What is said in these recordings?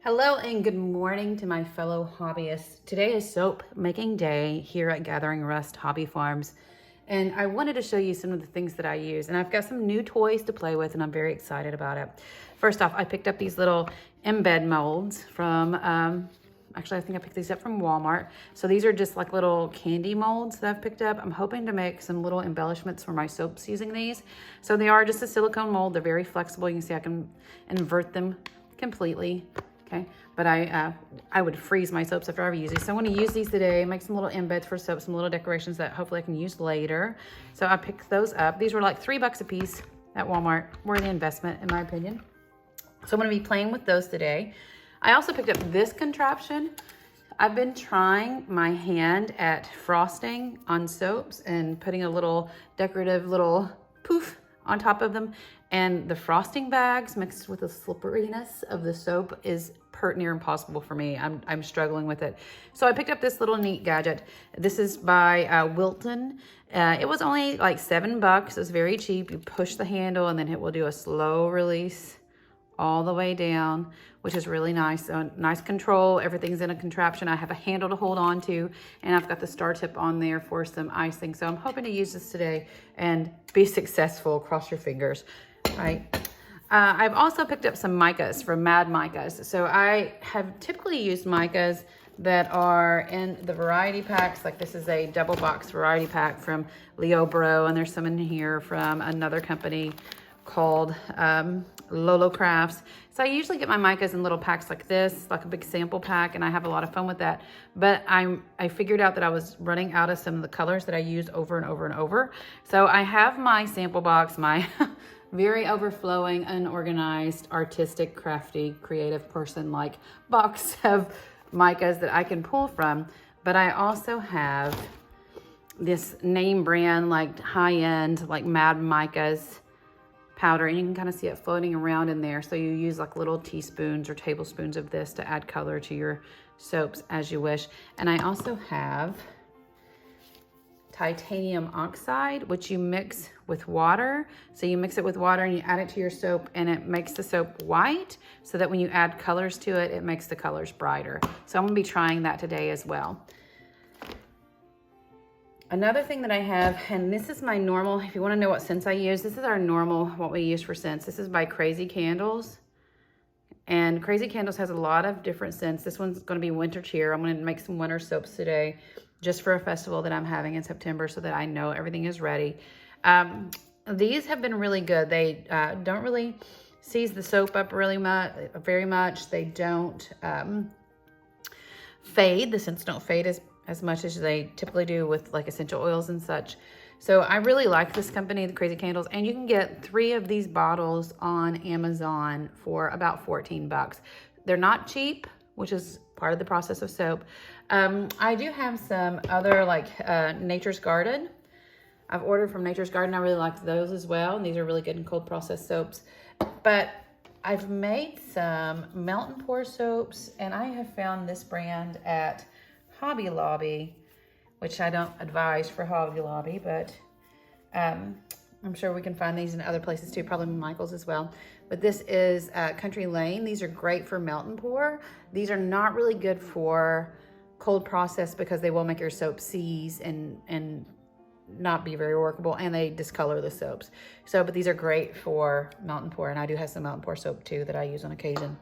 Hello and good morning to my fellow hobbyists. Today is soap making day here at Gathering Rust Hobby Farms. And I wanted to show you some of the things that I use. And I've got some new toys to play with and I'm very excited about it. First off, I picked up these little embed molds from, actually I think I picked these up from Walmart. So these are just like little candy molds that I've picked up. I'm hoping to make some little embellishments for my soaps using these. So they are just a silicone mold. They're very flexible. You can see I can invert them completely. Okay, but I would freeze my soaps after I ever use these. So I'm going to use these today, make some little embeds for soap, some little decorations that hopefully I can use later. So I picked those up. These were like $3 a piece at Walmart. Worthy investment in my opinion. So I'm going to be playing with those today. I also picked up this contraption. I've been trying my hand at frosting on soaps and putting a little decorative little poof on top of them. And the frosting bags mixed with the slipperiness of the soap is pert near impossible for me. I'm struggling with it. So I picked up this little neat gadget. This is by Wilton. It was only like $7. It's very cheap. You push the handle and then it will do a slow release all the way down, which is really nice. So nice control. Everything's in a contraption. I have a handle to hold on to, and I've got the star tip on there for some icing. So I'm hoping to use this today and be successful. Cross your fingers, right? I've also picked up some micas from Mad Micas. So I have typically used micas that are in the variety packs. Like this is a double box variety pack from Leo Bro, and there's some in here from another company called Lolo Crafts. So I usually get my micas in little packs like this, like a big sample pack, and I have a lot of fun with that. But I figured out that I was running out of some of the colors that I use over and over and over. So I have my sample box, my very overflowing, unorganized, artistic, crafty, creative person like box of micas that I can pull from. But I also have this name brand, like high-end, like Mad Micas powder, and you can kind of see it floating around in there. So you use like little teaspoons or tablespoons of this to add color to your soaps as you wish. And I also have titanium oxide, which you mix with water. So you mix it with water and you add it to your soap, and it makes the soap white so that when you add colors to it, it makes the colors brighter. So I'm gonna be trying that today as well. Another thing that I have, and this is my normal, if you want to know what scents I use, this is our normal, what we use for scents. This is by Crazy Candles. And Crazy Candles has a lot of different scents. This one's going to be Winter Cheer. I'm going to make some winter soaps today just for a festival that I'm having in September so that I know everything is ready. These have been really good. They don't really seize the soap up very much. They don't fade. The scents don't fade as much as they typically do with like essential oils and such. So I really like this company, the Crazy Candles, and you can get 3 of these bottles on Amazon for about $14. They're not cheap, which is part of the process of soap. I do have some other like Nature's Garden. I've ordered from Nature's Garden. I really like those as well. And these are really good in cold process soaps. But I've made some melt and pour soaps, and I have found this brand at Hobby Lobby, which I don't advise for Hobby Lobby, but I'm sure we can find these in other places too, probably Michael's as well. But this is Country Lane. These are great for melt and pour. These are not really good for cold process because they will make your soap seize and not be very workable, and they discolor the soaps. So, but these are great for melt and pour, and I do have some melt and pour soap too that I use on occasion.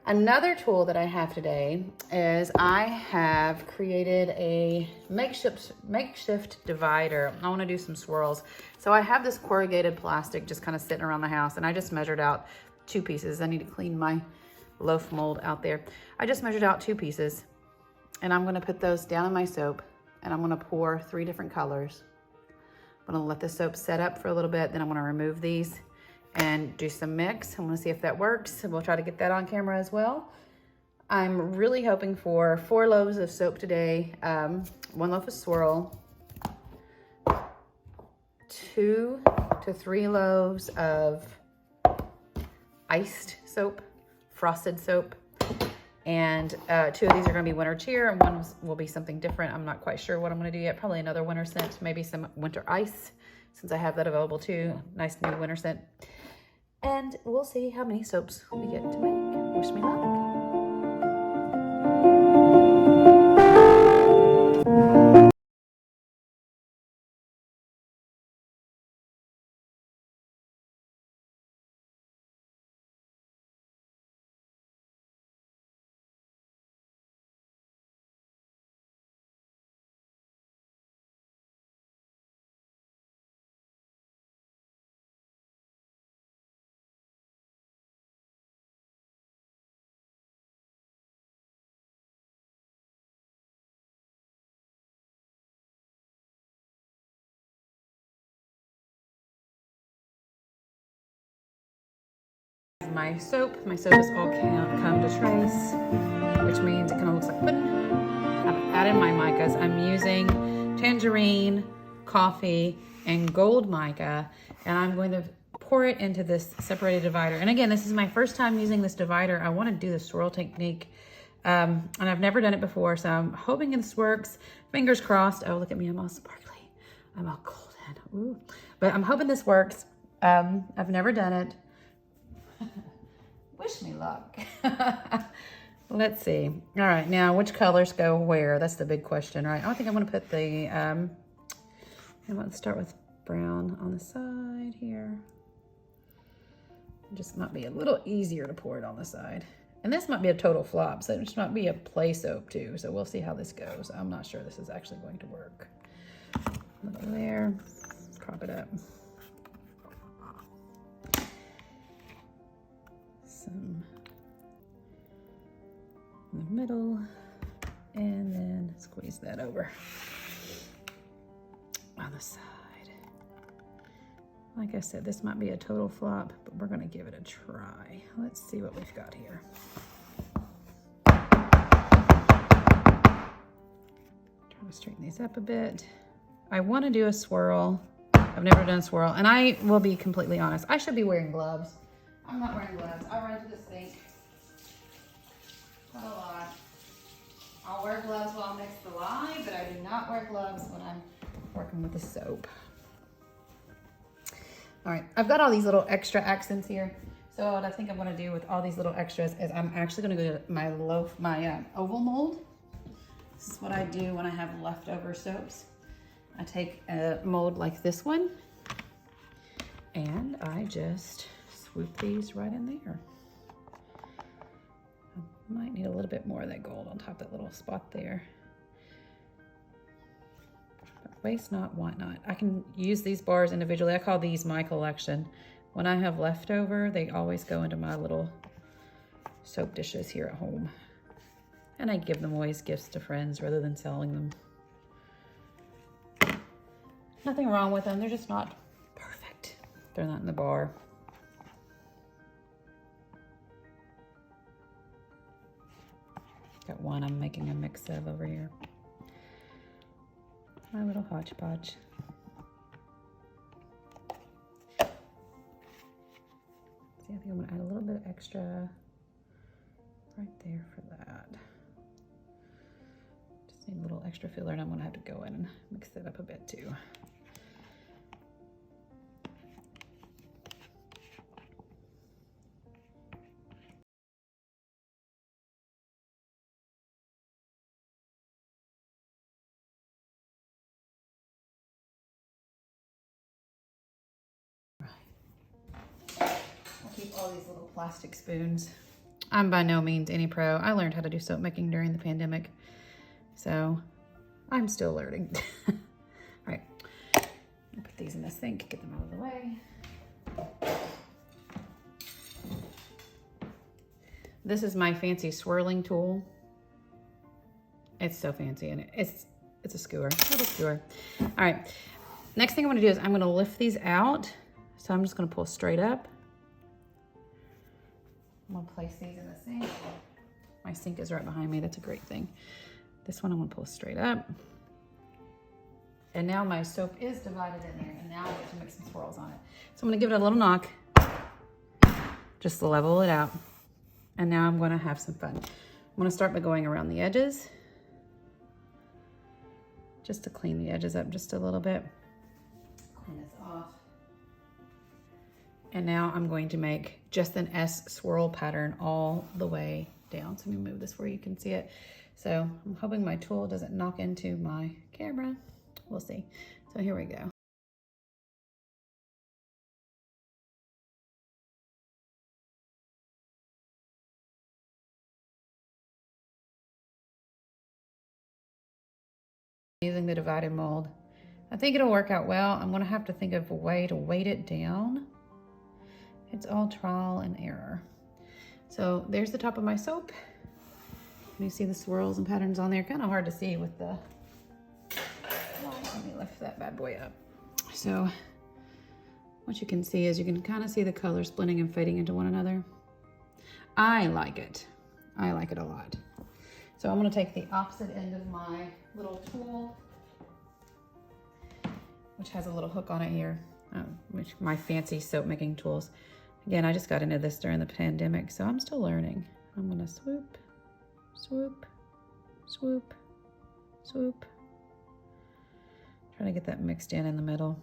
Another tool that I have today is I have created a makeshift divider. I want to do some swirls. So I have this corrugated plastic just kind of sitting around the house, and I just measured out 2 pieces. I need to clean my loaf mold out there. I just measured out 2 pieces, and I'm going to put those down in my soap, and I'm going to pour 3 different colors. I'm going to let the soap set up for a little bit, then I'm going to remove these and do some mix. I want to see if that works, and we'll try to get that on camera as well. I'm really hoping for 4 loaves of soap today, 1 loaf of swirl, 2 to 3 loaves of iced soap, frosted soap, and 2 of these are going to be Winter Cheer, and 1 will be something different. I'm not quite sure what I'm going to do yet. Probably another winter scent, maybe some winter ice, since I have that available too. Nice new winter scent. And we'll see how many soaps we get to make. Wish me luck. my soap. My soap is all come to trace, which means it kind of looks like pudding. I've added my micas. I'm using tangerine, coffee, and gold mica, and I'm going to pour it into this separated divider. And again, this is my first time using this divider. I want to do the swirl technique, and I've never done it before, so I'm hoping this works. Fingers crossed. Oh, look at me, I'm all sparkly. I'm all golden. Ooh. But I'm hoping this works. I've never done it. Wish me luck. Let's see. All right, now which colors go where? That's the big question, right? I think I'm gonna put the, I'm gonna start with brown on the side here. It just might be a little easier to pour it on the side. And this might be a total flop, so it just might be a play soap too. So we'll see how this goes. I'm not sure this is actually going to work. A little there, prop it up. Some in the middle, and then squeeze that over on the side. Like I said, this might be a total flop, but we're gonna give it a try. Let's see what we've got here. Trying to straighten these up a bit. I wanna do a swirl. I've never done a swirl, and I will be completely honest, I should be wearing gloves. I'm not wearing gloves. I run to the sink. Not a lot. I'll wear gloves while I mix the lye, but I do not wear gloves when I'm working with the soap. All right, I've got all these little extra accents here. So what I think I'm gonna do with all these little extras is I'm actually gonna go to my oval mold. This is what I do when I have leftover soaps. I take a mold like this one, and I just swoop these right in there. I might need a little bit more of that gold on top of that little spot there. But waste not, want not. I can use these bars individually. I call these my collection. When I have leftover, they always go into my little soap dishes here at home. And I give them away as gifts to friends rather than selling them. Nothing wrong with them, they're just not perfect. They're not in the bar. Got one I'm making a mix of over here. My little hodgepodge. See, I think I'm gonna add a little bit of extra right there for that. Just need a little extra filler, and I'm gonna have to go in and mix that up a bit too. Keep all these little plastic spoons. I'm by no means any pro. I learned how to do soap making during the pandemic, so I'm still learning. All right, I'll put these in the sink, get them out of the way. This is my fancy swirling tool. It's so fancy, and it's a skewer, little skewer. All right, next thing I'm gonna do is I'm gonna lift these out. So I'm just gonna pull straight up. I'm gonna place these in the sink. My sink is right behind me, that's a great thing. This one I'm gonna pull straight up. And now my soap is divided in there, and now I get to mix some swirls on it. So I'm gonna give it a little knock, just to level it out. And now I'm gonna have some fun. I'm gonna start by going around the edges, just to clean the edges up just a little bit. Clean this off. And now I'm going to make just an S swirl pattern all the way down. So let me move this where you can see it. So I'm hoping my tool doesn't knock into my camera. We'll see. So here we go. Using the divided mold. I think it'll work out well. I'm gonna have to think of a way to weight it down. It's all trial and error. So there's the top of my soap. You see the swirls and patterns on there. Kind of hard to see with the light. Let me lift that bad boy up. So what you can see is you can kind of see the colors blending and fading into one another. I like it. I like it a lot. So I'm gonna take the opposite end of my little tool, which has a little hook on it here, which my fancy soap making tools. Again, I just got into this during the pandemic, so I'm still learning. I'm gonna swoop, swoop, swoop, swoop. Trying to get that mixed in the middle.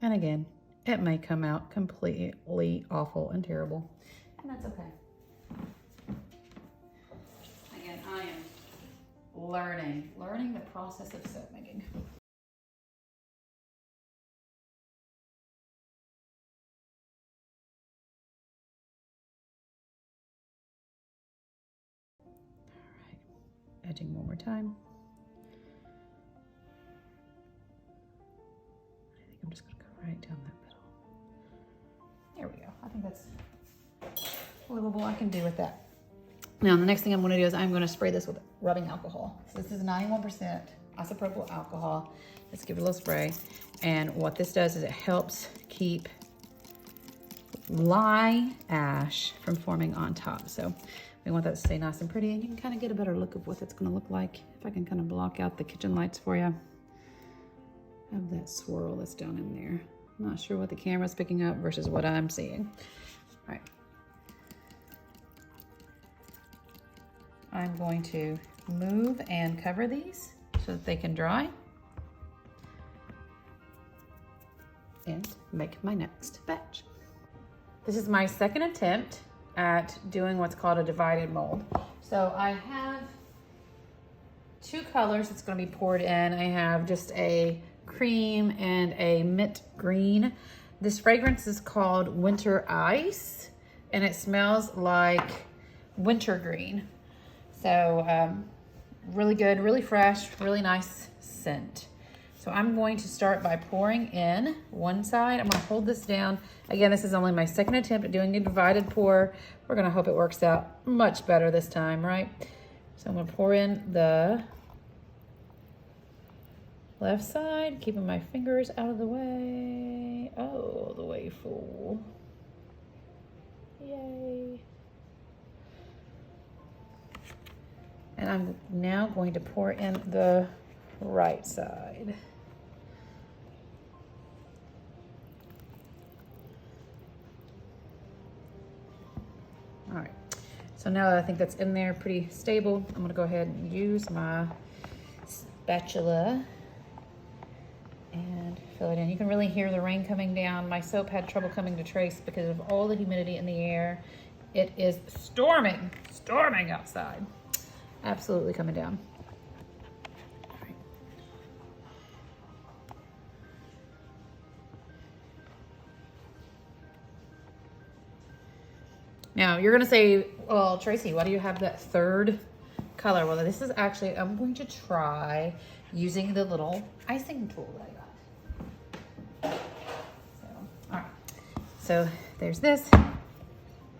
And again, it may come out completely awful and terrible, and that's okay. Again, I am learning the process of soap making. Edging one more time. I think I'm just gonna go right down that middle. There we go. I think that's livable. I can do with that. Now, the next thing I'm gonna do is I'm gonna spray this with rubbing alcohol. So this is 91% isopropyl alcohol. Let's give it a little spray. And what this does is it helps keep lye ash from forming on top. So we want that to stay nice and pretty, and you can kind of get a better look of what it's gonna look like. If I can kind of block out the kitchen lights for you. Have that swirl that's down in there. I'm not sure what the camera's picking up versus what I'm seeing. All right. I'm going to move and cover these so that they can dry. And make my next batch. This is my second attempt at doing what's called a divided mold. So I have two colors that's going to be poured in. I have just a cream and a mint green. This fragrance is called Winter Ice, and it smells like wintergreen. So really good, really fresh, really nice scent. So I'm going to start by pouring in one side. I'm gonna hold this down. Again, this is only my second attempt at doing a divided pour. We're gonna hope it works out much better this time, right? So I'm gonna pour in the left side, keeping my fingers out of the way. Oh, the way full. Yay. And I'm now going to pour in the right side. All right, so now that I think that's in there pretty stable, I'm gonna go ahead and use my spatula and fill it in. You can really hear the rain coming down. My soap had trouble coming to trace because of all the humidity in the air. It is storming outside. Absolutely coming down. All right. Now you're gonna say, well, Tracy, why do you have that third color? Well, this is actually, I'm going to try using the little icing tool that I got. So, all right, so there's this.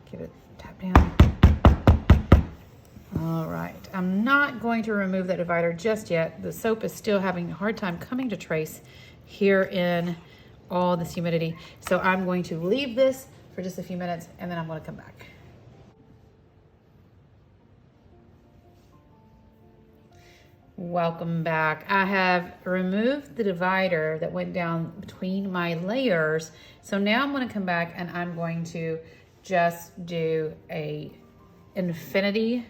Give it a tap down. All right, I'm not going to remove that divider just yet. The soap is still having a hard time coming to trace here in all this humidity. So I'm going to leave this for just a few minutes and then I'm gonna come back. Welcome back. I have removed the divider that went down between my layers. So now I'm gonna come back and I'm going to just do a infinity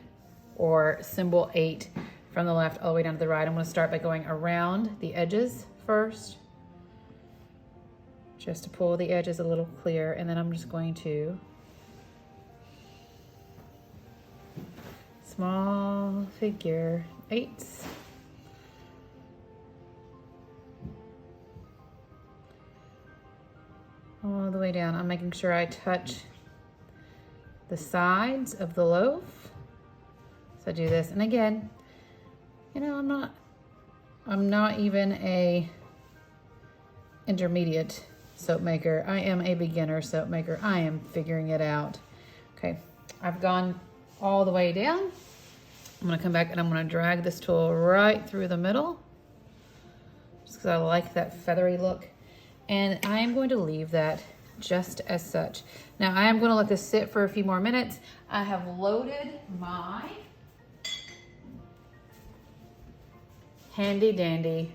or symbol 8 from the left all the way down to the right. I'm gonna start by going around the edges first, just to pull the edges a little clear, and then I'm just going to small figure 8s. All the way down. I'm making sure I touch the sides of the loaf. So I do this, and again, you know, I'm not even a intermediate soap maker. I am a beginner soap maker. I am figuring it out. Okay, I've gone all the way down. I'm gonna come back and I'm gonna drag this tool right through the middle, just because I like that feathery look. And I am going to leave that just as such. Now I am gonna let this sit for a few more minutes. I have loaded my handy dandy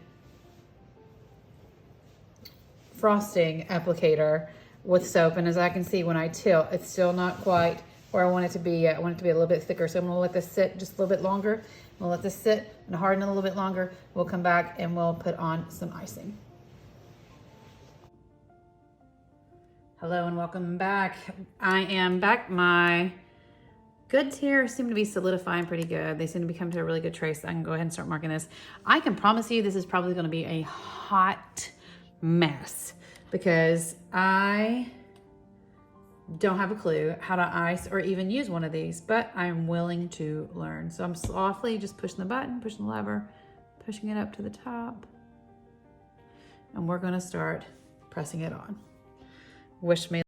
frosting applicator with soap. And as I can see, when I tilt, it's still not quite where I want it to be yet. I want it to be a little bit thicker. So I'm gonna let this sit just a little bit longer. We'll let this sit and harden a little bit longer. We'll come back and we'll put on some icing. Hello and welcome back. I am back. My goods here seem to be solidifying pretty good. They seem to be coming to a really good trace. I can go ahead and start marking this. I can promise you this is probably gonna be a hot mess because I don't have a clue how to ice or even use one of these, but I'm willing to learn. So I'm softly just pushing the button, pushing the lever, pushing it up to the top, and we're gonna start pressing it on. Wish me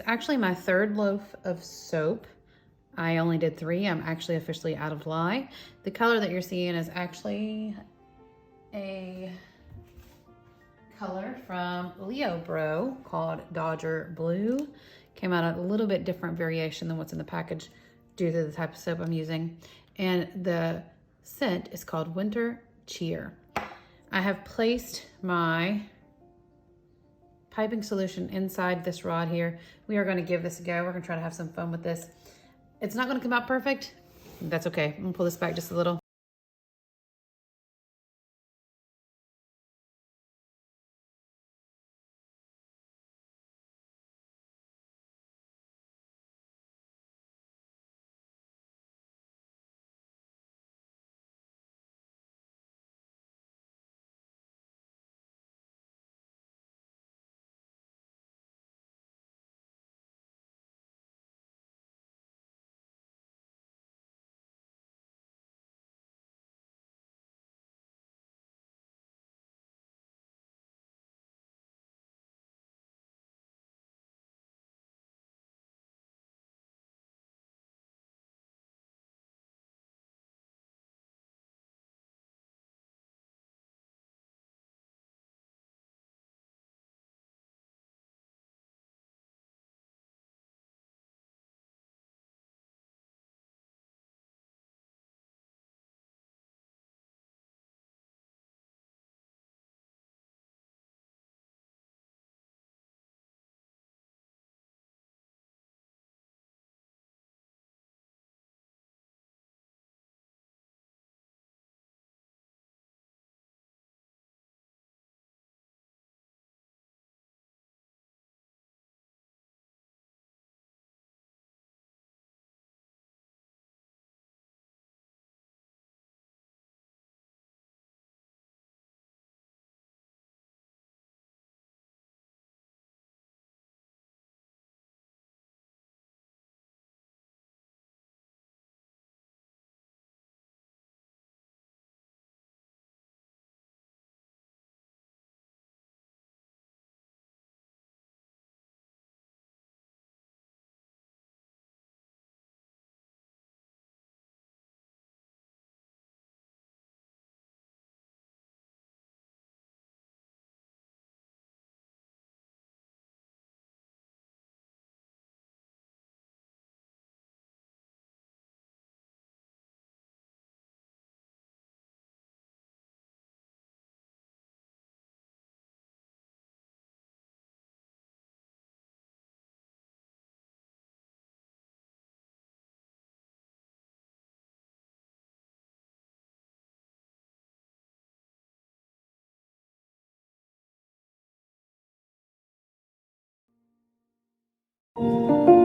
actually my third loaf of soap. I only did 3. I'm actually officially out of lye. The color that you're seeing is actually a color from Leo Bro called Dodger Blue. Came out a little bit different variation than what's in the package due to the type of soap I'm using. And the scent is called Winter Cheer. I have placed my piping solution inside this rod here. We are gonna give this a go. We're gonna try to have some fun with this. It's not gonna come out perfect. That's okay. I'm gonna pull this back just a little. you.